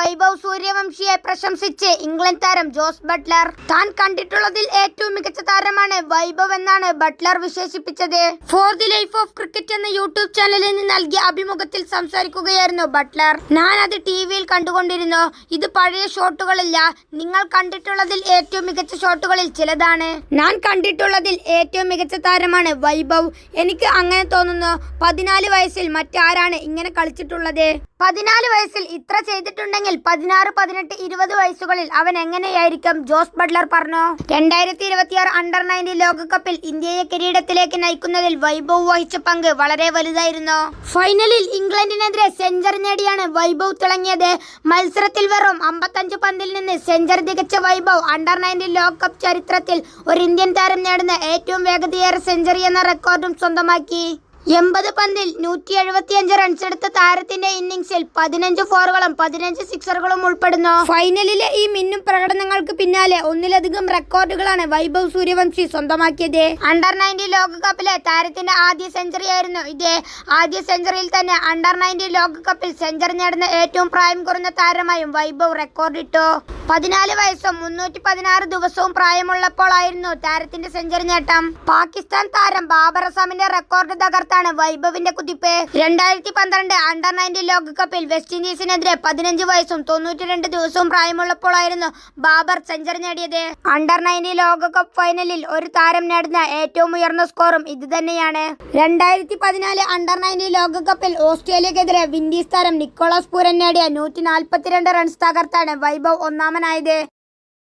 Vaibhav സൂര്യവംശിയെ പ്രശംസിച്ച് England താരം Jos Buttler. താൻ കണ്ടിട്ടുള്ളതിൽ ഏറ്റവും മികച്ച താരമാണ് വൈഭവ് എന്നാണ് ബട്ട്ലർ വിശേഷിപ്പിച്ചത്. For the life of cricket എന്ന യൂട്യൂബ് ചാനലിൽ നിന്ന് നൽകിയ അഭിമുഖത്തിൽ സംസാരിക്കുകയായിരുന്നു ബട്ട്ലർ. ഞാൻ അത് ടിവിയിൽ കണ്ടുകൊണ്ടിരുന്നു. ഇത് പഴയ ഷോട്ടുകളല്ല, നിങ്ങൾ കണ്ടിട്ടുള്ളതിൽ ഏറ്റവും മികച്ച ഷോട്ടുകളിൽ ചിലതാണ്. ഞാൻ കണ്ടിട്ടുള്ളതിൽ ഏറ്റവും മികച്ച താരമാണ് വൈഭവ്. എനിക്ക് അങ്ങനെ തോന്നുന്നു. 14 വയസ്സിൽ മറ്റാരാണ് ഇങ്ങനെ കളിച്ചിട്ടുള്ളത്? 14 വയസ്സിൽ ഇത്ര ചെയ്തിട്ടുണ്ടെങ്കിൽ 16, 18, 20 വയസ്സുകളിൽ അവൻ എങ്ങനെയായിരിക്കും? ജോസ് ബട്ട്ലർ പറഞ്ഞു. 2026 അണ്ടർ-19 ലോകകപ്പിൽ ഇന്ത്യയെ കിരീടത്തിലേക്ക് നയിക്കുന്നതിൽ വൈഭവ് വഹിച്ച പങ്ക് വളരെ വലുതായിരുന്നു. ഫൈനലിൽ ഇംഗ്ലണ്ടിനെതിരെ സെഞ്ചുറി നേടിയാണ് വൈഭവ് തിളങ്ങിയത്. മത്സരത്തിൽ വെറും 55 പന്തിൽ നിന്ന് സെഞ്ചുറി തികച്ച വൈഭവ് അണ്ടർ-19 ലോകകപ്പ് ചരിത്രത്തിൽ ഒരു ഇന്ത്യൻ താരം നേടുന്ന ഏറ്റവും വേഗതയേറെ സെഞ്ചുറി എന്ന റെക്കോർഡും സ്വന്തമാക്കി. 80 പന്തിൽ 175 റൺസ് എടുത്ത താരത്തിന്റെ ഇന്നിംഗ്സിൽ 15 ഫോറുകളും 15 സിക്സറുകളും ഉൾപ്പെടുന്നു. ഫൈനലിലെ ഈ മിന്നും പ്രകടനങ്ങൾക്ക് പിന്നാലെ ഒന്നിലധികം റെക്കോർഡുകളാണ് വൈഭവ് സൂര്യവംശി സ്വന്തമാക്കിയത്. അണ്ടർ-19 ലോകകപ്പിലെ താരത്തിന്റെ ആദ്യ സെഞ്ചുറിയായിരുന്നു ഇത്. ആദ്യ സെഞ്ചുറിയിൽ തന്നെ അണ്ടർ-19 ലോകകപ്പിൽ സെഞ്ചുറി നേടുന്ന ഏറ്റവും പ്രായം കുറഞ്ഞ താരമായും വൈഭവ് റെക്കോർഡിട്ടു. 14 വയസ്സും 316 ദിവസവും പ്രായമുള്ളപ്പോഴായിരുന്നു താരത്തിന്റെ സെഞ്ചുറി നേട്ടം. പാകിസ്ഥാൻ താരം ബാബർ അസമിന്റെ റെക്കോർഡ് തകർത്താണ് വൈഭവിന്റെ കുതിപ്പ്. 2012 അണ്ടർ-19 ലോകകപ്പിൽ വെസ്റ്റ് ഇൻഡീസിനെതിരെ 15 വയസ്സും 92 ദിവസവും പ്രായമുള്ളപ്പോഴായിരുന്നു ബാബർ സെഞ്ചുറി നേടിയത്. അണ്ടർ-19 ലോകകപ്പ് ഫൈനലിൽ ഒരു താരം നേടുന്ന ഏറ്റവും ഉയർന്ന സ്കോറും ഇത് തന്നെയാണ്. 2014 അണ്ടർ-19 ലോകകപ്പിൽ ഓസ്ട്രേലിയക്കെതിരെ വിൻഡീസ് താരം നിക്കോളാസ് പൂരൻ നേടിയ 142 റൺസ് തകർത്താണ് വൈഭവ് ഒന്നാമനായത്.